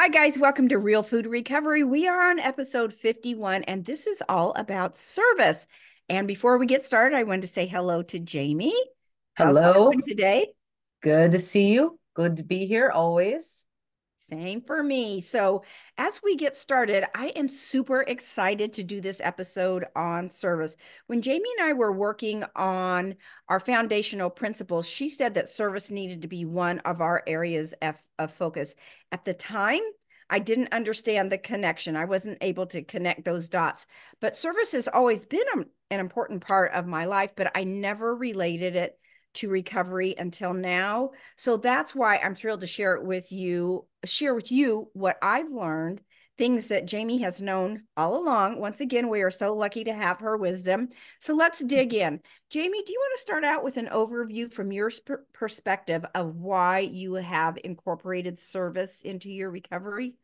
Hi, guys. Welcome to Real Food Recovery. We are on episode 51, and this is all about service. And before we get started, I wanted to say hello to Jamie. How's it Hello. going today? Good to see you. Good to be here always. Same for me. So, as we get started, I am super excited to do this episode on service. When Jamie and I were working on our foundational principles, she said that service needed to be one of our areas of focus. At the time, I didn't understand the connection. I wasn't able to connect those dots. But service has always been an important part of my life, but I never related it to recovery until now. So that's why I'm thrilled to share with you what I've learned, things that Jamie has known all along. Once again, we are so lucky to have her wisdom. So let's dig in. Jamie, do you want to start out with an overview from your perspective of why you have incorporated service into your recovery?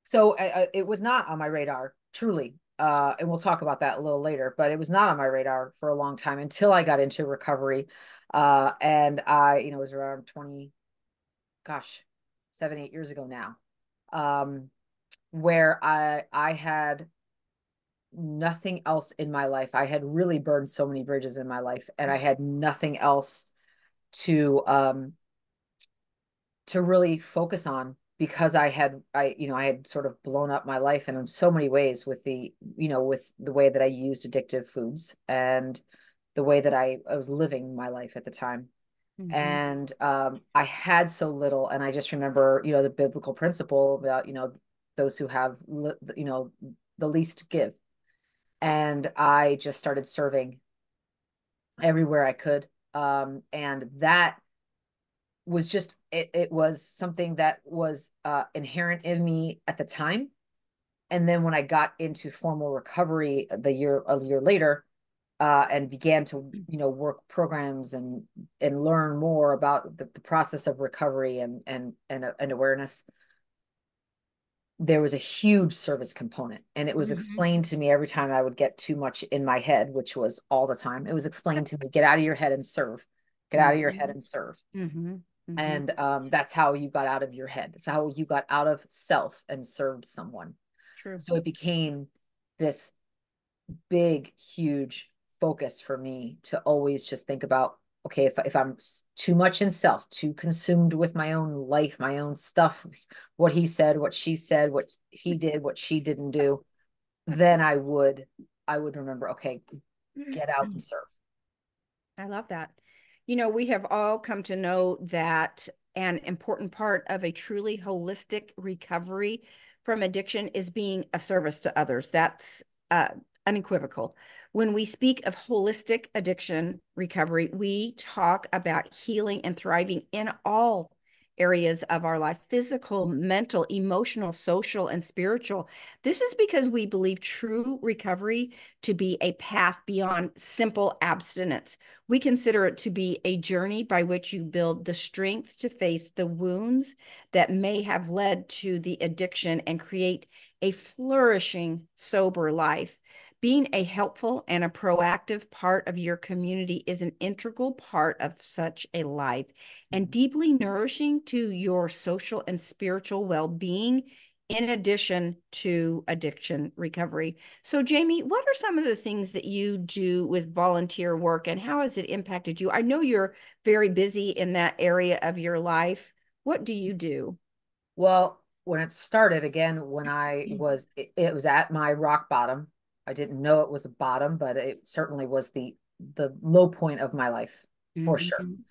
So it was not on my radar, truly. And we'll talk about that a little later, but it was not on my radar for a long time until I got into recovery. And it was around 20, gosh, 7, 8 years ago now, where I had nothing else in my life. I had really burned so many bridges in my life, and I had nothing else to really focus on because I had sort of blown up my life in so many ways with the way that I used addictive foods and the way that I was living my life at the time. Mm-hmm. And I had so little, and I just remember, the biblical principle about, those who have, the least give. And I just started serving everywhere I could. And that was just it was something that was inherent in me at the time. And then when I got into formal recovery a year later, and began to work programs and learn more about the process of recovery and awareness, there was a huge service component, and it was Mm-hmm. explained to me every time I would get too much in my head, which was all the time. It was explained to me, get out of your head and serve, get out of your head Mm-hmm. and serve. Mm-hmm. Mm-hmm. And that's how you got out of your head. That's how you got out of self and served someone. True. So it became this big, huge focus for me to always just think about, okay, if I'm too much in self, too consumed with my own life, my own stuff, what he said, what she said, what he did, what she didn't do, then I would remember, okay, get out and serve. I love that. We have all come to know that an important part of a truly holistic recovery from addiction is being a service to others. That's uh, unequivocal. When we speak of holistic addiction recovery, we talk about healing and thriving in all areas of our life: physical, mental, emotional, social, and spiritual. This is because we believe true recovery to be a path beyond simple abstinence. We consider it to be a journey by which you build the strength to face the wounds that may have led to the addiction and create a flourishing, sober life. Being a helpful and a proactive part of your community is an integral part of such a life and deeply nourishing to your social and spiritual well being, in addition to addiction recovery. So, Jamie, what are some of the things that you do with volunteer work and how has it impacted you? I know you're very busy in that area of your life. What do you do? Well, when it started again, when it was at my rock bottom. I didn't know it was a bottom, but it certainly was the low point of my life, for sure. Mhm.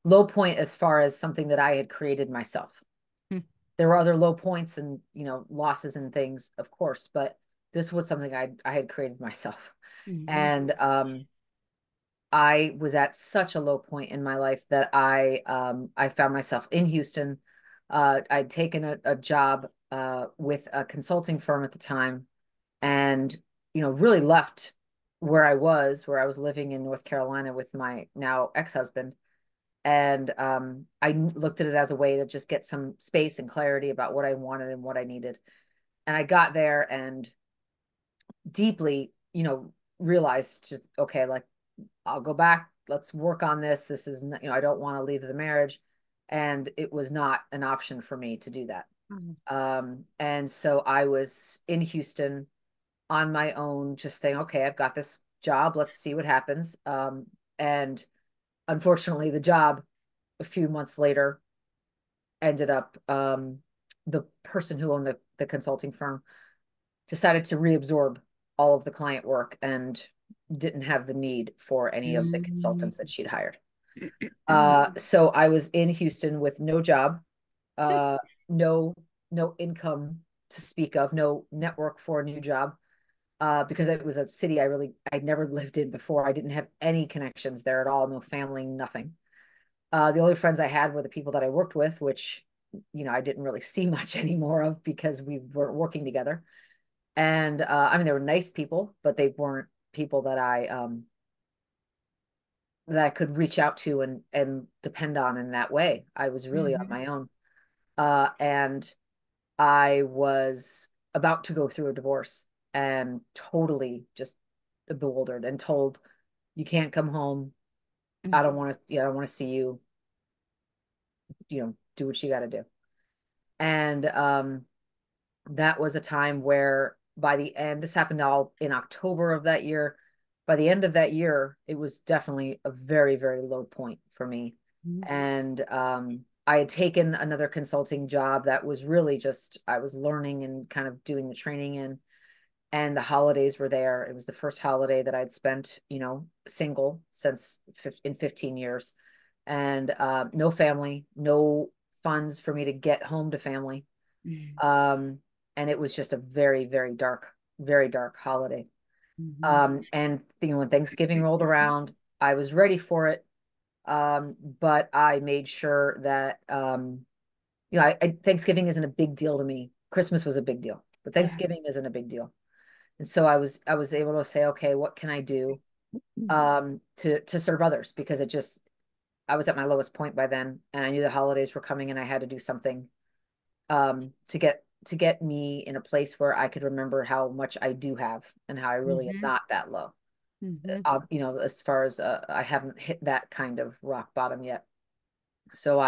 Low point as far as something that I had created myself. There were other low points and, losses and things, of course, but this was something I had created myself. Mhm. And I was at such a low point in my life that I found myself in Houston. I'd taken a job with a consulting firm at the time, and really left where I was living in North Carolina with my now ex-husband. And I looked at it as a way to just get some space and clarity about what I wanted and what I needed. And I got there and deeply, realized, just okay, like, I'll go back. Let's work on this. This is, I don't want to leave the marriage. And it was not an option for me to do that. Mm. And so I was in Houston on my own, just saying, okay, I've got this job. Let's see what happens. And unfortunately, the job a few months later ended up, the person who owned the consulting firm decided to reabsorb all of the client work and didn't have the need for any of the Mm. consultants that she'd hired. So I was in Houston with no job, uh, no no income to speak of, no network for a new job, because it was a city I'd never lived in before. I didn't have any connections there at all, no family, nothing. The only friends I had were the people that I worked with, which I didn't really see much anymore of because we weren't working together. And I mean, they were nice people, but they weren't people that I could reach out to and depend on in that way. I was really on Mhm. my own. And I was about to go through a divorce and totally just bewildered and told, you can't come home. I don't Mhm. want to, I don't want to see you, do what you got to do. And that was a time where by the end, this happened all in October of that year. By the end of that year, it was definitely a very, very low point for me. Mhm. And I had taken another consulting job that was really just, I was learning and kind of doing the training in, and the holidays were there. It was the first holiday that I'd spent, single since in 15 years, and no family, no funds for me to get home to family. Mhm. Um, and it was just a very, very dark holiday. Mhm. And when Thanksgiving rolled around, I was ready for it. But I made sure that, Thanksgiving isn't a big deal to me. Christmas was a big deal, but Yeah. Thanksgiving isn't a big deal. And so I was able to say, okay, what can I do to serve others? Because I was at my lowest point by then, and I knew the holidays were coming, and I had to do something to get me in a place where I could remember how much I do have and how I really am Mhm. not that low. Mhm. As far as I haven't hit that kind of rock bottom yet. So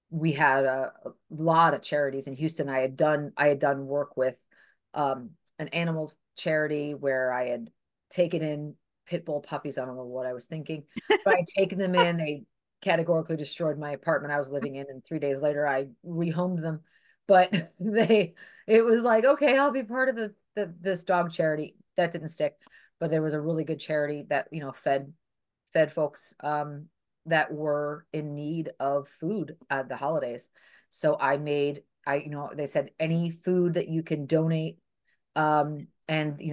we had a lot of charities in Houston. I had done work with um, an animal charity where I had taken in pit bull puppies. I don't know what I was thinking, but I'd taken them in. They categorically destroyed my apartment I was living in, and 3 days later I rehomed them. But it was like, okay, I'll be part of this dog charity. That didn't stick, but there was a really good charity that fed folks that were in need of food at the holidays. So they said any food that you can donate, and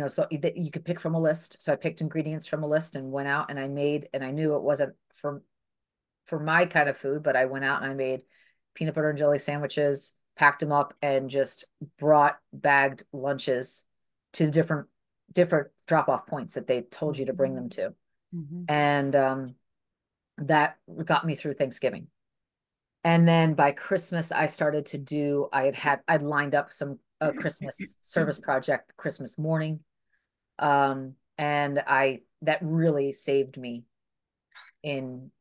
so that you could pick from a list. So I picked ingredients from a list and went out and I made, and I knew it wasn't for my kind of food, but I went out and I made peanut butter and jelly sandwiches, packed them up, and just brought bagged lunches to different drop off points that they told you to bring them Mhm. to. Mhm. And that got me through Thanksgiving. And then by Christmas, I'd lined up some Christmas service project Christmas morning. And that really saved me in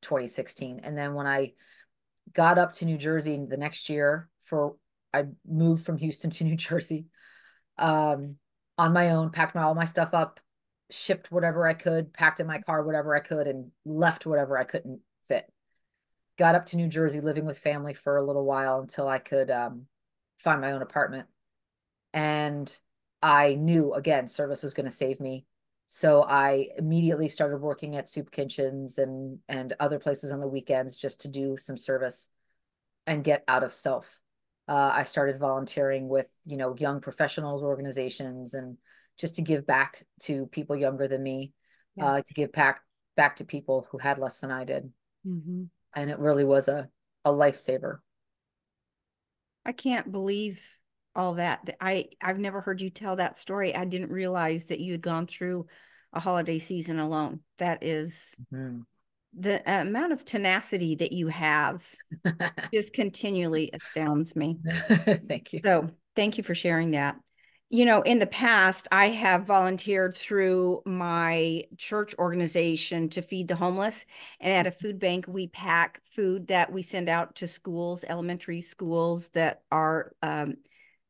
2016. And then when I got up to New Jersey the next year I moved from Houston to New Jersey, um, on my own, packed all my stuff up, shipped whatever I could, packed in my car whatever I could, and left whatever I couldn't fit. Got up to New Jersey, living with family for a little while until I could find my own apartment. And I knew, again, service was going to save me. So I immediately started working at soup kitchens and other places on the weekends just to do some service and get out of self. I started volunteering with, young professionals organizations, and just to give back to people younger than me, Yeah. to give back to people who had less than I did. Mhm. And it really was a lifesaver. I can't believe all that. I've never heard you tell that story. I didn't realize that you had gone through a holiday season alone. That is Mhm. the amount of tenacity that you have just continually astounds me. Thank you. So thank you for sharing that. In the past, I have volunteered through my church organization to feed the homeless. And at a food bank, we pack food that we send out to schools, elementary schools that are,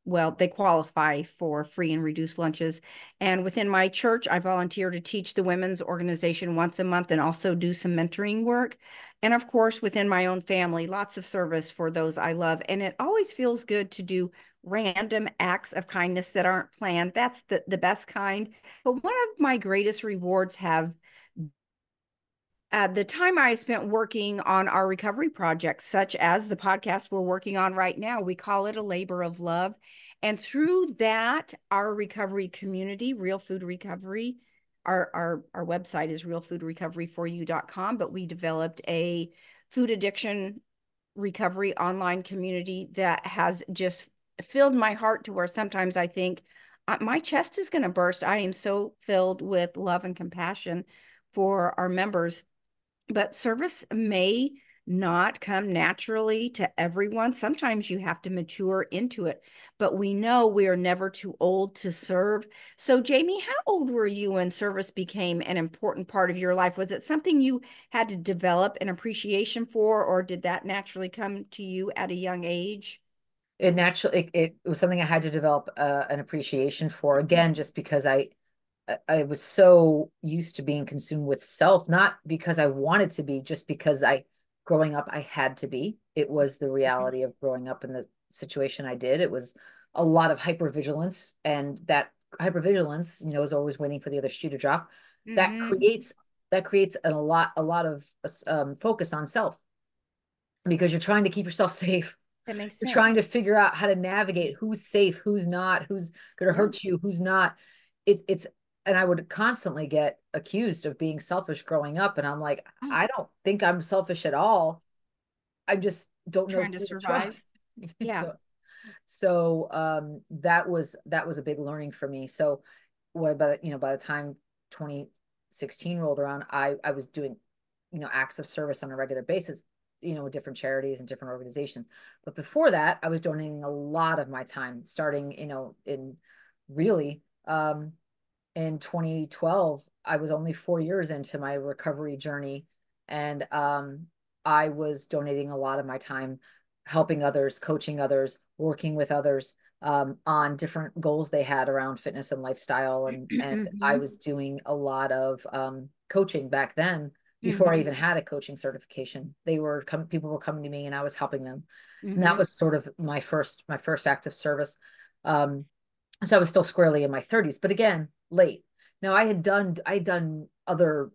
well, they qualify for free and reduced lunches. And within my church, I volunteer to teach the women's organization once a month and also do some mentoring work. And of course, within my own family, lots of service for those I love. And it always feels good to do random acts of kindness that aren't planned. That's the best kind. But one of my greatest rewards have the time I spent working on our recovery projects, such as the podcast we're working on right now. We call it a labor of love. And through that, our recovery community, Real Food Recovery, our website is realfoodrecoveryforyou.com, but we developed a food addiction recovery online community that has just filled my heart to where sometimes I think my chest is going to burst. I am so filled with love and compassion for our members, but service may not come naturally to everyone. Sometimes you have to mature into it, but we know we are never too old to serve. So, Jamie, how old were you when service became an important part of your life? Was it something you had to develop an appreciation for, or did that naturally come to you at a young age? It was something I had to develop an appreciation for, again, just because I was so used to being consumed with self, not because I wanted to be, just because growing up, I had to be. It was the Mhm. reality of growing up in the situation I did. It was a lot of hypervigilance, and that hypervigilance, is always waiting for the other shoe to drop. That Mhm. creates a lot of focus on self because you're trying to keep yourself safe. That makes You're trying to sense. figure out how to navigate who's safe, who's not, who's going to Yeah. hurt you, who's not. It's, and I would constantly get accused of being selfish growing up. And I'm like, Oh, I don't think I'm selfish at all. I just don't know trying to who to survive. trust. Yeah. So that was a big learning for me. So by the time 2016 rolled around, I was doing, acts of service on a regular basis, with different charities and different organizations. But before that, I was donating a lot of my time, starting, in really in 2012. I was only 4 years into my recovery journey, and I was donating a lot of my time helping others, coaching others, working with others on different goals they had around fitness and lifestyle. And I Hmm. was doing a lot of coaching back then before I Hmm. even had a coaching certification. People were coming to me and I was helping them. And that Hmm. was sort of my first act of service. Um, so I was still squarely in my 30s, but again, late. Now I had done other,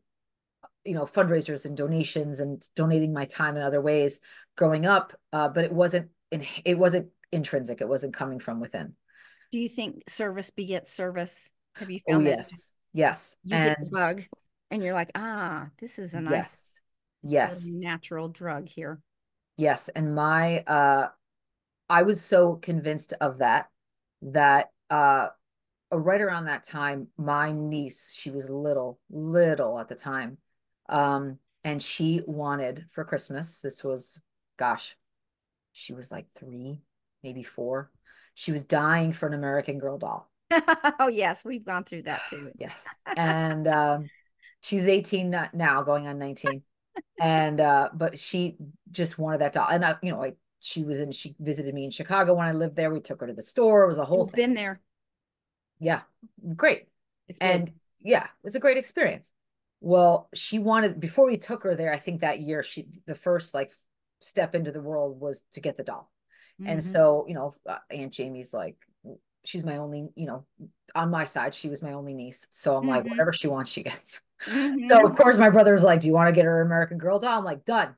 fundraisers and donations and donating my time in other ways growing up, but it wasn't intrinsic. It wasn't coming from within. Do you think service begets service? Have you Oh found that yes, yes, you get the and bug and you're like, this is a nice yes, little yes, natural drug here? yes, and I was so convinced of that right around that time, my niece, she was little at the time. And she wanted for Christmas, this was, gosh, she was like 3, maybe 4. She was dying for an American Girl doll. Oh, yes, we've gone through that too. Yes. And she's 18 now, going on 19. And but she just wanted that doll. And she visited me in Chicago when I lived there. We took her to the store. It was a whole You've thing. been there. Yeah, great. It's good. And yeah, it was a great experience. Well, she wanted, before we took her there, I think that year, the first like step into the world was to get the doll. And Hmm. so, Aunt Jamie's like, she's my only, on my side, she was my only niece. So I'm like, Hmm. whatever she wants, she gets. So Hmm. of course my brother was like, do you want to get her an American Girl doll? I'm like, done.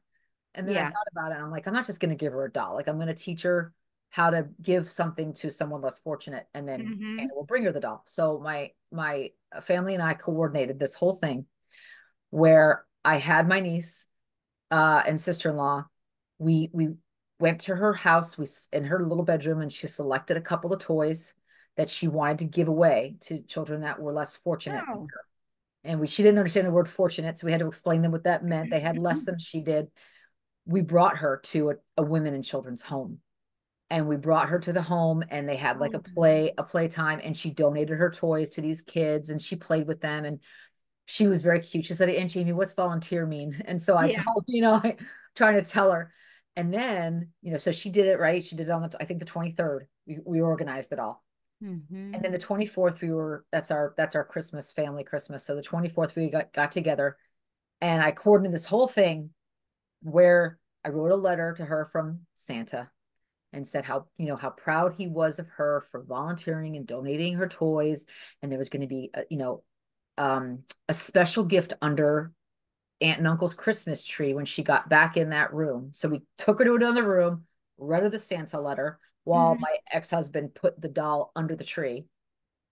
And then I Yeah. thought about it. And I'm like, I'm not just going to give her a doll. Like, I'm going to teach her how to give something to someone less fortunate, and then Hmm. Santa will bring her the doll. So my family and I coordinated this whole thing where I had my niece and sister-in-law. We went to her house, we in her little bedroom, and she selected a couple of toys that she wanted to give away to children that were less fortunate than Oh. her. And she didn't understand the word fortunate, so we had to explain them what that meant. They had less than she did. We brought her to a women and children's home. and we brought her to the home, and they had like Oh, a playtime, and she donated her toys to these kids and she played with them, and she was very cute. She said, Aunt Jamie, what's volunteer mean? And so I yeah. told, trying to tell her. And then, so she did it right. She did it on I think the 23rd. We organized it all. And then Hmm. the 24th, that's our Christmas, family Christmas. So the 24th we got together, and I coordinated this whole thing where I wrote a letter to her from Santa and said how proud he was of her for volunteering and donating her toys. And there was going to be a special gift under Aunt and Uncle's Christmas tree when she got back in that room. So we took her to another room, read her the Santa letter while Hmm. my ex-husband put the doll under the tree.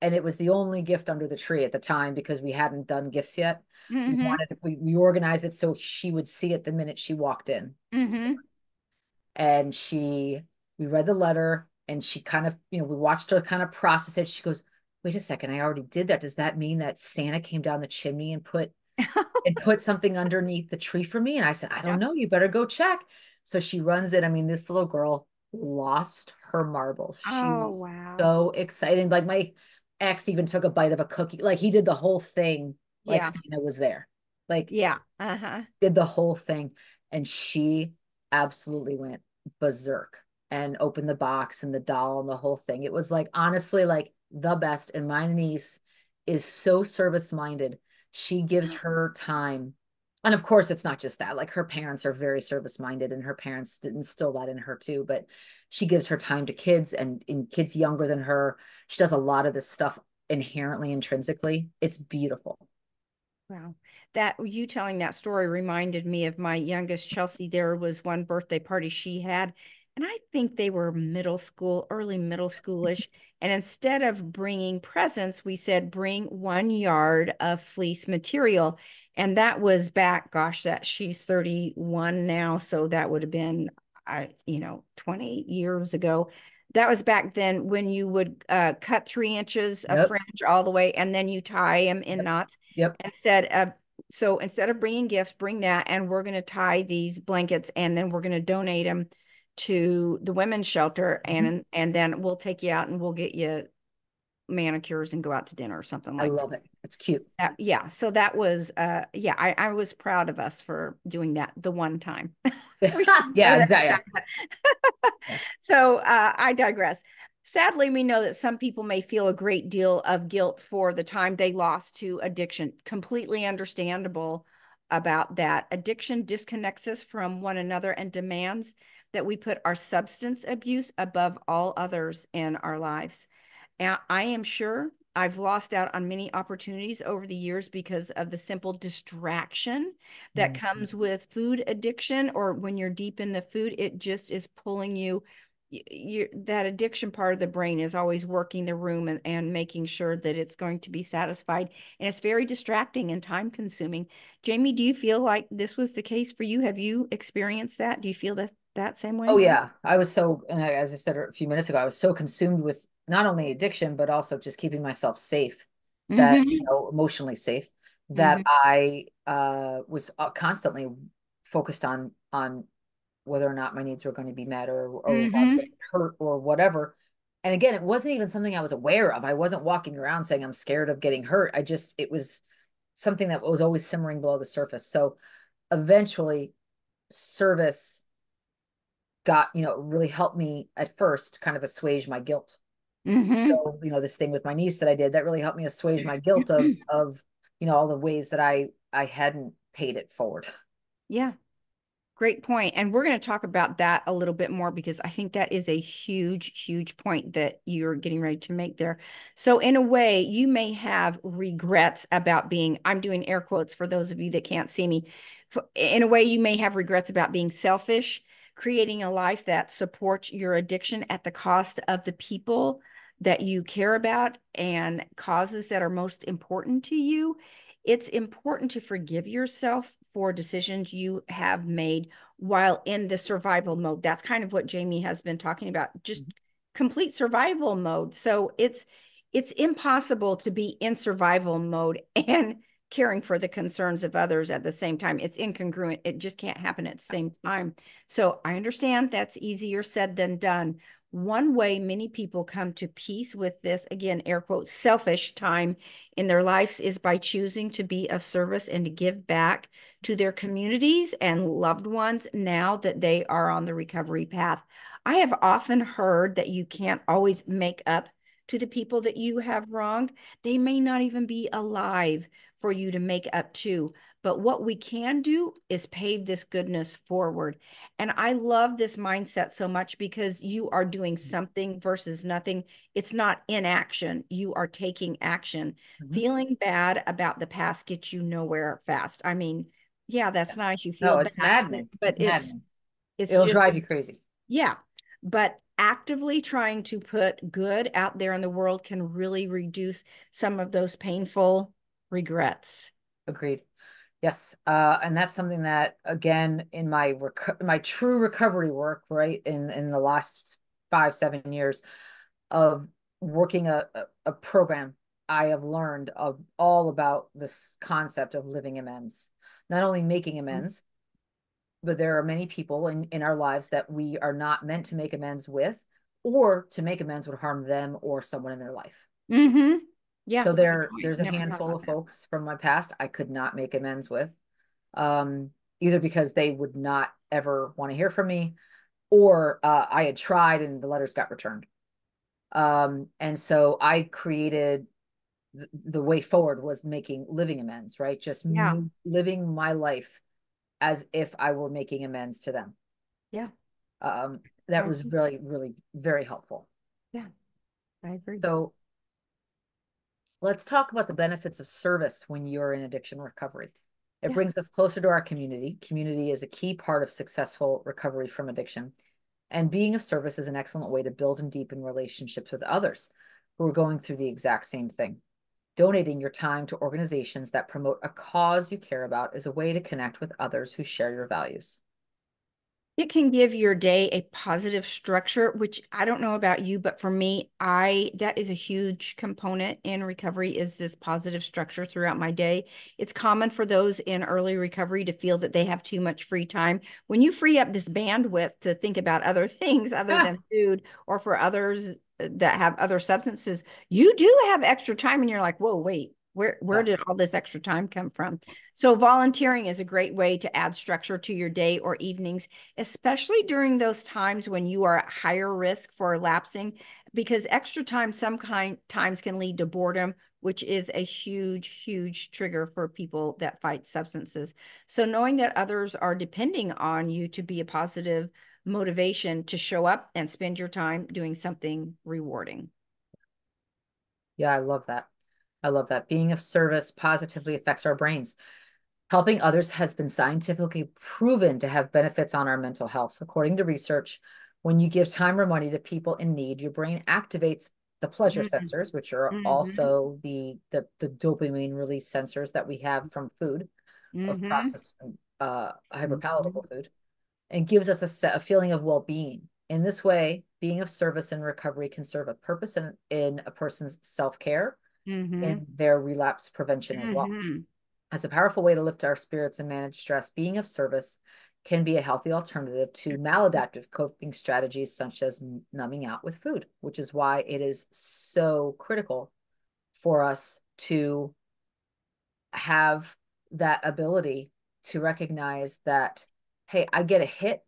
And it was the only gift under the tree at the time because we hadn't done gifts yet. Hmm. We organized it so she would see it the minute she walked in. Hmm. And we read the letter, and she kind of, we watched her kind of process it. She goes, wait a second, I already did that. Does that mean that Santa came down the chimney and put something underneath the tree for me? And I said, I don't Yeah. know. You better go check. So she runs in. I mean, this little girl lost her marbles. She Oh, was wow. so excited. Like my ex even took a bite of a cookie. Like he did the whole thing, like Yeah. Santa was there. Like Yeah. Uh-huh. did the whole thing. And she absolutely went berserk and opened the box and the doll and the whole thing. It was like, honestly, like the best. And my niece is so service minded. She gives her time. And of course, it's not just that. Like her parents are very service minded, and her parents did instill that in her too. But she gives her time to kids, and in kids younger than her. She does a lot of this stuff inherently, intrinsically. It's beautiful. Wow. That you telling that story reminded me of my youngest Chelsea. There was one birthday party she had, and I think they were middle school, early middle schoolish. And instead of bringing presents, we said bring 1 yard of fleece material. And that was back, gosh, that she's 31 now, so that would have been 20 years ago. That was back then when you would cut 3 inches of Yep. fringe all the way, and then you tie them in Yep. knots Yep. instead of so instead of bringing gifts, bring that, and we're going to tie these blankets, and then we're going to donate them to the women's shelter, Mhm. and then we'll take you out and we'll get you manicures and go out to dinner or something I like love it. It's cute. that. Yeah, so that was yeah, I was proud of us for doing that the one time. We should have Yeah, done it exactly. every time. So I digress. Sadly, we know that some people may feel a great deal of guilt for the time they lost to addiction. Completely understandable about that. Addiction disconnects us from one another and demands that we put our substance abuse above all others in our lives. And I am sure I've lost out on many opportunities over the years because of the simple distraction that Mhm. comes with food addiction, or when you're deep in the food, it just is pulling you. That addiction part of the brain is always working the room and making sure that it's going to be satisfied. And it's very distracting and time consuming. Jamie, do you feel like this was the case for you? Have you experienced that? Do you feel that same Oh way? yeah, as I said a few minutes ago, I was so consumed with not only addiction but also just keeping myself safe, that Mm-hmm. emotionally safe, that Mm-hmm. I was constantly focused on whether or not my needs were going to be met, or if I was Mm-hmm. going to hurt or whatever. And again, it wasn't even something I was aware of. I wasn't walking around saying I'm scared of getting hurt. It was something that was always simmering below the surface. So eventually, service really helped me at first kind of assuage my guilt. Mm-hmm. So, this thing with my niece that I did, that really helped me assuage my guilt of all the ways that I hadn't paid it forward. Yeah. Great point. And we're going to talk about that a little bit more because I think that is a huge, huge point that you're getting ready to make there. So, in a way, you may have regrets about being, I'm doing air quotes for those of you that can't see me. In a way, you may have regrets about being selfish, creating a life that supports your addiction at the cost of the people that you care about and causes that are most important to you. It's important to forgive yourself for decisions you have made while in the survival mode. That's kind of what Jamie has been talking about, just complete survival mode. So it's impossible to be in survival mode and caring for the concerns of others at the same time. It's incongruent. It just can't happen at the same time. So I understand that's easier said than done. One way many people come to peace with this, again, air quotes, selfish time in their lives is by choosing to be of service and to give back to their communities and loved ones now that they are on the recovery path. I have often heard that you can't always make up to the people that you have wronged. They may not even be alive for you to make up to. But what we can do is pay this goodness forward. And I love this mindset so much because you are doing something versus nothing. It's not inaction. You are taking action. Mhm. Feeling bad about the past gets you nowhere fast. I mean, yeah, that's Yeah. nice. You feel No, bad, it's maddening. but It's maddening. it's It'll just drive you crazy. yeah. But actively trying to put good out there in the world can really reduce some of those painful regrets. Agreed. Yes. And that's something that, again, in my true recovery work, right, in the last 5, 7 years of working a program, I have learned of all about this concept of living amends, not only making amends, but there are many people in our lives that we are not meant to make amends with, or to make amends would harm them or someone in their life. Mm-hmm. Yeah, So good point. there's a Never thought handful about of that. folks from my past I could not make amends with, um, either because they would not ever want to hear from me, or I had tried and the letters got returned. And so I created the way forward was making living amends, right? Just Yeah, living my life as if I were making amends to them. yeah, That I was agree. really, really very helpful. Yeah, I agree. So let's talk about the benefits of service when you're in addiction recovery. It Yeah. brings us closer to our community. Community is a key part of successful recovery from addiction. And being of service is an excellent way to build and deepen relationships with others who are going through the exact same thing. Donating your time to organizations that promote a cause you care about is a way to connect with others who share your values. It can give your day a positive structure, which I don't know about you, but for me, I that is a huge component in recovery is this positive structure throughout my day. It's common for those in early recovery to feel that they have too much free time. When you free up this bandwidth to think about other things other Ah, than food or for others that have other substances, you do have extra time and you're like, "Whoa, wait. Where yeah. did all this extra time come from?" So volunteering is a great way to add structure to your day or evenings, especially during those times when you are at higher risk for lapsing, because extra time some kind times can lead to boredom, which is a huge, huge trigger for people that fight substances. So knowing that others are depending on you to be a positive motivation to show up and spend your time doing something rewarding. Yeah, I love that. I love that. Being of service positively affects our brains. Helping others has been scientifically proven to have benefits on our mental health. According to research, when you give time or money to people in need, your brain activates the pleasure Mm-hmm. sensors, which are Mm-hmm. also the dopamine release sensors that we have from food, of Mm-hmm. processed hyperpalatable Mm-hmm. food, and gives us a feeling of well-being. In this way, being of service and recovery can serve a purpose in a person's self-care Mm-hmm. and their relapse prevention as well. Mm-hmm. As a powerful way to lift our spirits and manage stress, being of service can be a healthy alternative to maladaptive coping strategies such as numbing out with food, which is why it is so critical for us to have that ability to recognize that, hey, I get a hit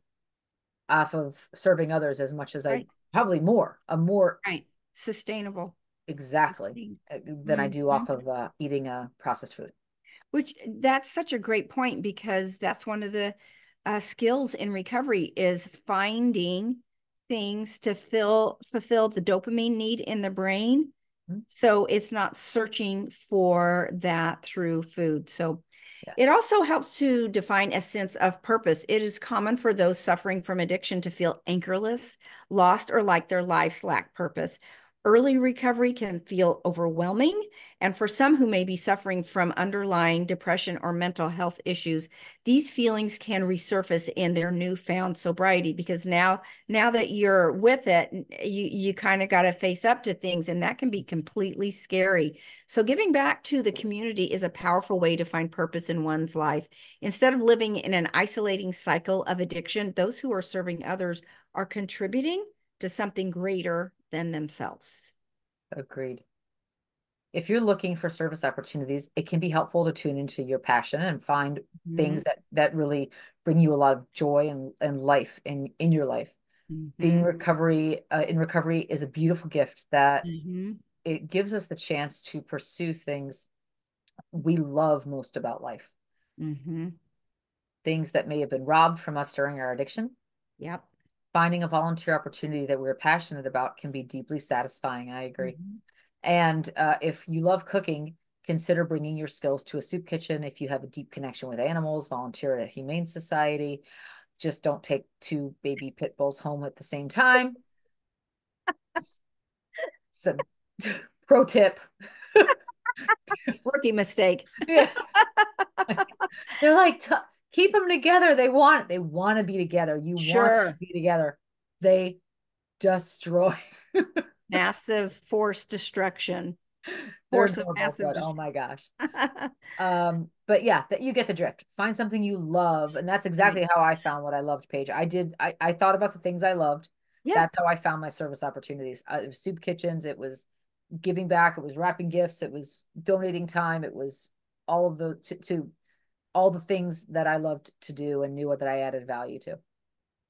off of serving others as much as I Right. probably a more Right. Sustainable. exactly Sustained. than I do Mm-hmm. off of eating processed food. Which that's such a great point because that's one of the skills in recovery is finding things to fulfill the dopamine need in the brain. Mhm. So it's not searching for that through food. So it Yes. also helps to define a sense of purpose. It is common for those suffering from addiction to feel anchorless, lost, or like their lives lack purpose. Early recovery can feel overwhelming, and for some who may be suffering from underlying depression or mental health issues, these feelings can resurface in their newfound sobriety because now that you're with it, you kind of got to face up to things, and that can be completely scary. So giving back to the community is a powerful way to find purpose in one's life. Instead of living in an isolating cycle of addiction, those who are serving others are contributing to something greater than themselves. Agreed. If you're looking for service opportunities, it can be helpful to tune into your passion and find Mhm. things that really bring you a lot of joy and life in your life. Being Mhm. recovery in recovery is a beautiful gift that Mhm. it gives us the chance to pursue things we love most about life, Mhm. things that may have been robbed from us during our addiction. Yep. Finding a volunteer opportunity that we're passionate about can be deeply satisfying. I agree. Mhm. And if you love cooking, consider bringing your skills to a soup kitchen. If you have a deep connection with animals, volunteer at a humane society. Just don't take two baby pit bulls home at the same time. So, pro tip. Rookie mistake. Yeah. They're like, keep them together. They want to be together. You want them to Sure. be together. They destroy. Massive force destruction. They're Force of adorable, massive but oh destruction. my gosh. But yeah, that you get the drift. Find something you love. And that's Right. exactly how I found what I loved, Paige. I thought about the things I loved. Yes. That's how I found my service opportunities. It was soup kitchens, it was giving back, it was wrapping gifts, it was donating time, it was all of the to all the things that I loved to do and knew what that I added value to.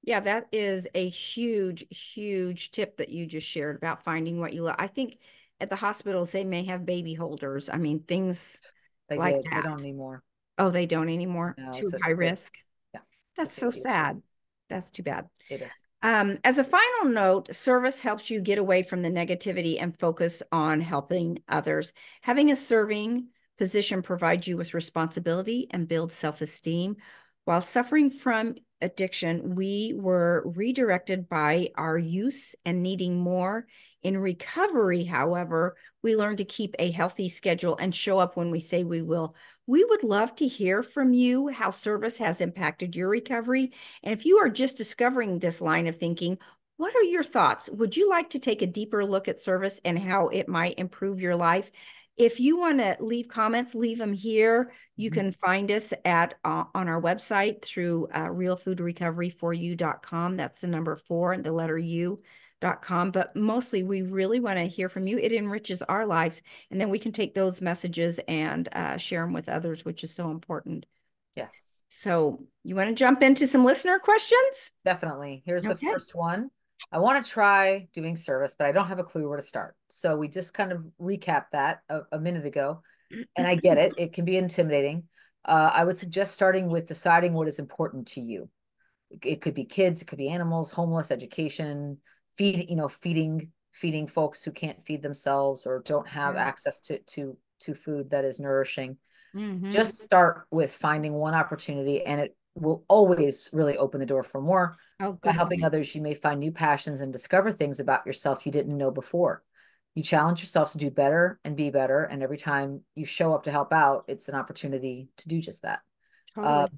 Yeah, that is a huge, huge tip that you just shared about finding what you love. I think at the hospitals, they may have baby holders. I mean, things They like did. They that. don't anymore. Oh, they don't anymore. No, Too high it's a risk. yeah, it's a That's so safety issue. sad. That's too bad. It is. As a final note, service helps you get away from the negativity and focus on helping others. Having a serving position provides you with responsibility and builds self-esteem. While suffering from addiction, we were redirected by our use and needing more. In recovery, however, we learn to keep a healthy schedule and show up when we say we will. We would love to hear from you how service has impacted your recovery, and if you are just discovering this line of thinking, what are your thoughts? Would you like to take a deeper look at service and how it might improve your life? If you want to leave comments, leave them here. You Mhm. can find us at on our website through realfoodrecoveryforyou.com. That's the number 4 and the letter U.com. But mostly, we really want to hear from you. It enriches our lives, and then we can take those messages and share them with others, which is so important. Yes. So you want to jump into some listener questions? Definitely. Here's the Okay. first one. I want to try doing service, but I don't have a clue where to start. So we just kind of recapped that a minute ago, and I get it. It can be intimidating. I would suggest starting with deciding what is important to you. It could be kids, it could be animals, homeless, education, feeding folks who can't feed themselves or don't have Yeah. access to food that is nourishing. Mm-hmm. Just start with finding one opportunity, and it will always really open the door for more. Oh, By good helping point. others, you may find new passions and discover things about yourself you didn't know before. You challenge yourself to do better and be better, and every time you show up to help out, it's an opportunity to do just that. Um, Totally.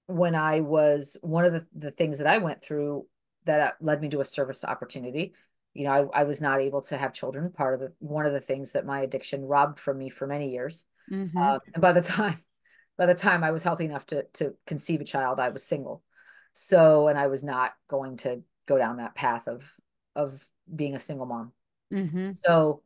when I was one of the things that I went through that led me to a service opportunity, I was not able to have children. Part of one of the things that my addiction robbed from me for many years. Mm-hmm. And by the time I was healthy enough to conceive a child, I was single. So, and I was not going to go down that path of being a single mom. Mm-hmm. So,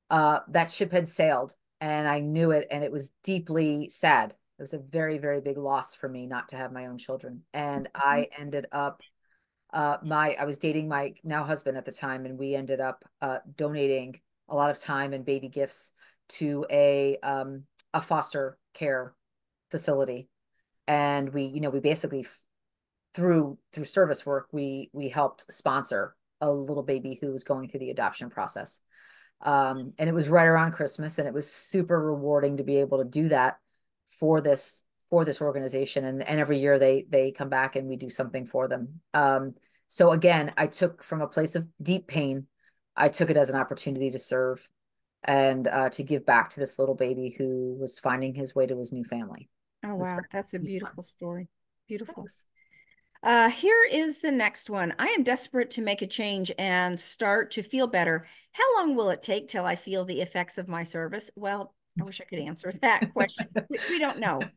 that ship had sailed, and I knew it, and it was deeply sad. It was a very, very big loss for me not to have my own children. And I ended up I was dating my now husband at the time, and we ended up donating a lot of time and baby gifts to a foster care facility. And we basically through service work, we helped sponsor a little baby who was going through the adoption process. And it was right around Christmas, and it was super rewarding to be able to do that for this organization. And every year they come back and we do something for them. So again, I took from a place of deep pain. I took it as an opportunity to serve and to give back to this little baby who was finding his way to his new family. Oh, It was wow. That's a it was fun. beautiful story. Beautiful. Thanks. Here is the next one. I am desperate to make a change and start to feel better. How long will it take till I feel the effects of my service? Well, I wish I could answer that question. We don't know.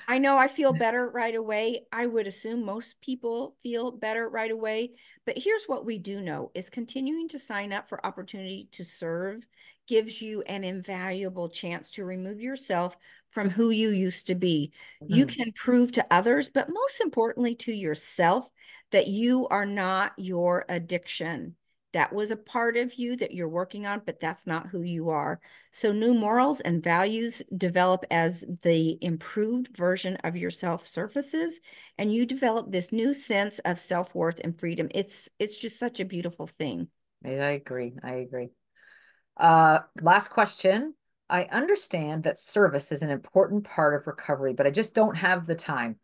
I know I feel better right away. I would assume most people feel better right away. But here's what we do know is continuing to sign up for opportunity to serve gives you an invaluable chance to remove yourself from who you used to be. You Mhm. can prove to others, but most importantly to yourself, that you are not your addiction. That was a part of you that you're working on, but that's not who you are. So new morals and values develop as the improved version of yourself surfaces, and you develop this new sense of self-worth and freedom. It's just such a beautiful thing. I agree. I agree. Last question. I understand that service is an important part of recovery, but I just don't have the time.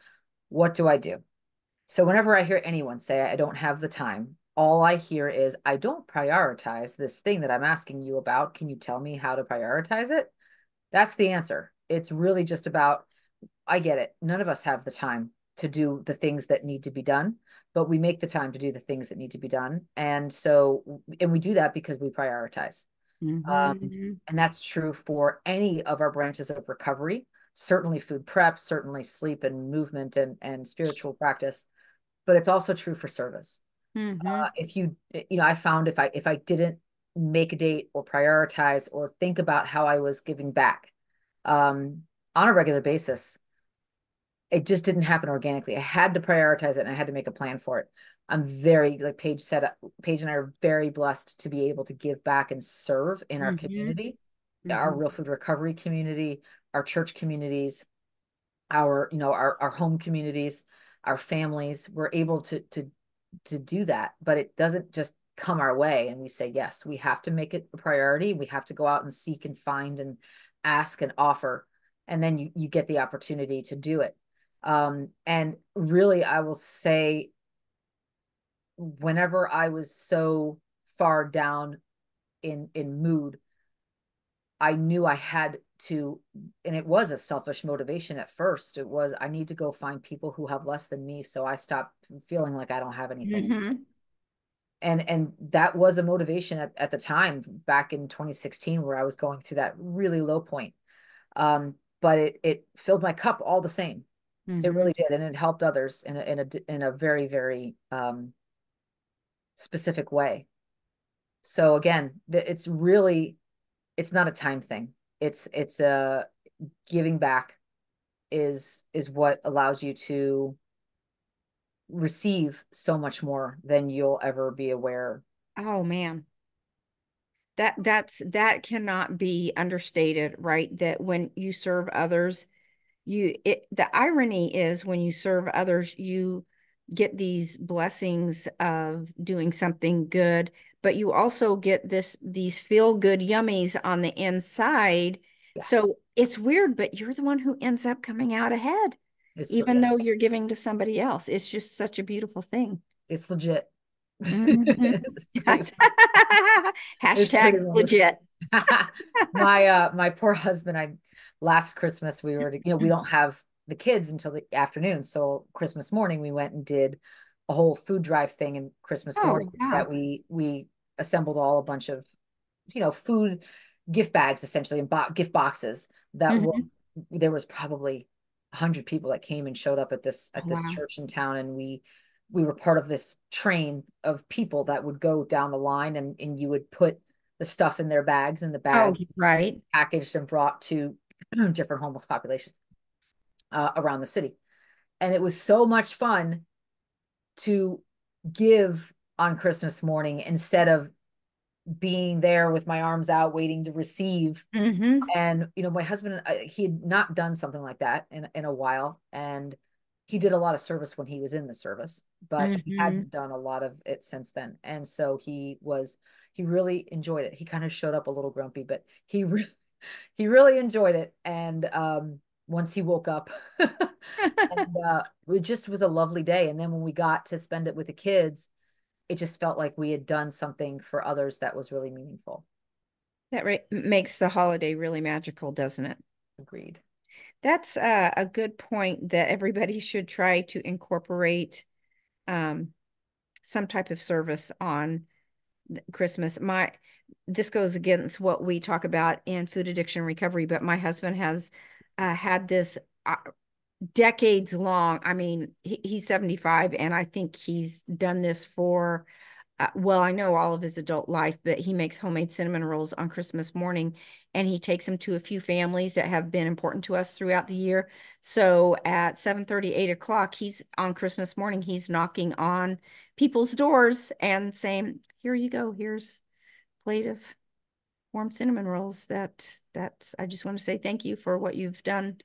What do I do? So whenever I hear anyone say I don't have the time, all I hear is I don't prioritize this thing that I'm asking you about. Can you tell me how to prioritize it? That's the answer. It's really just about, I get it. None of us have the time to do the things that need to be done, but we make the time to do the things that need to be done. And so, and we do that because we prioritize. Um, Mhm. and that's true for any of our branches of recovery, certainly food prep, certainly sleep and movement and spiritual practice, but it's also true for service. Mhm. If you, I found if I didn't make a date or prioritize or think about how I was giving back um, on a regular basis, it just didn't happen organically. I had to prioritize it and I had to make a plan for it. I'm very, like Paige said, Paige and I are very blessed to be able to give back and serve in our Mhm. community, our Mhm. real food recovery community, our church communities, our home communities, our families. We're able to do that, but it doesn't just come our way and we say yes. We have to make it a priority. We have to go out and seek and find and ask and offer, and then you get the opportunity to do it. And really, I will say, whenever I was so far down in mood, I knew I had to, and it was a selfish motivation at first. It was, I need to go find people who have less than me, so I stopped feeling like I don't have anything. Mhm. And that was a motivation at the time back in 2016 where I was going through that really low point. But it filled my cup all the same. It Mhm. really did, and it helped others in a very very specific way. So again, it's not a time thing. It's a giving back is what allows you to receive so much more than you'll ever be aware. Oh man. That cannot be understated, right? That when you serve others, the irony is when you serve others, you get these blessings of doing something good, but you also get these feel good yummies on the inside. Yeah, So it's weird, but you're the one who ends up coming out ahead, it's even legit. though you're giving to somebody else. It's just such a beautiful thing. It's legit. Mhm. It's pretty That's much. It's hashtag pretty much. legit. My poor husband, I last Christmas we don't have the kids until the afternoon. So Christmas morning we went and did a whole food drive thing, and Christmas morning Oh, wow. that we assembled all a bunch of food gift bags essentially and gift boxes that were Mhm. there was probably 100 people that came and showed up Oh, at this wow. church in town, and we were part of this train of people that would go down the line, and you would put the stuff in their bags, and the Oh, bag right. packaged and brought to different homeless populations around the city. And it was so much fun to give on Christmas morning instead of being there with my arms out waiting to receive. Hmm. And my husband, he had not done something like that in a while, and he did a lot of service when he was in the service, but he Hmm. hadn't done a lot of it since then. And so he really enjoyed it. He kind of showed up a little grumpy, but he really enjoyed it. And once he woke up, and it just was a lovely day. And then when we got to spend it with the kids, it just felt like we had done something for others that was really meaningful. That makes the holiday really magical, doesn't it? Agreed. That's a good point that everybody should try to incorporate um, some type of service on Christmas. This goes against what we talk about in food addiction recovery, but my husband has had this decades long. I mean, he's 75, and I think he's done this for well, I know all of his adult life, but he makes homemade cinnamon rolls on Christmas morning, and he takes them to a few families that have been important to us throughout the year. So at 7:30, 8 o'clock, he's on Christmas morning, he's knocking on people's doors and saying, "Here you go. Here's a plate of warm cinnamon rolls. That's I just want to say thank you for what you've done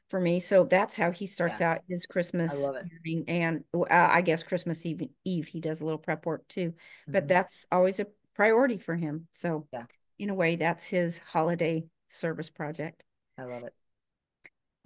for me." So that's how he starts Yeah, out his I Christmas love it. morning. And I guess Christmas Eve he does a little prep work too, but Hmm. that's always a priority for him. So Yeah, in a way, that's his holiday service project. I love it.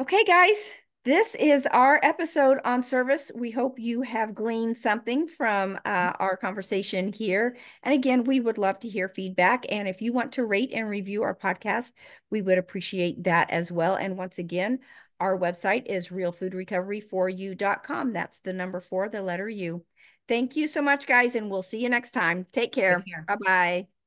Okay, guys, this is our episode on service. We hope you have gleaned something from our conversation here. And again, we would love to hear feedback. And if you want to rate and review our podcast, we would appreciate that as well. And once again, our website is realfoodrecovery4u.com. That's the number 4, the letter U. Thank you so much, guys, and we'll see you next time. Take Take care. care. Bye-bye.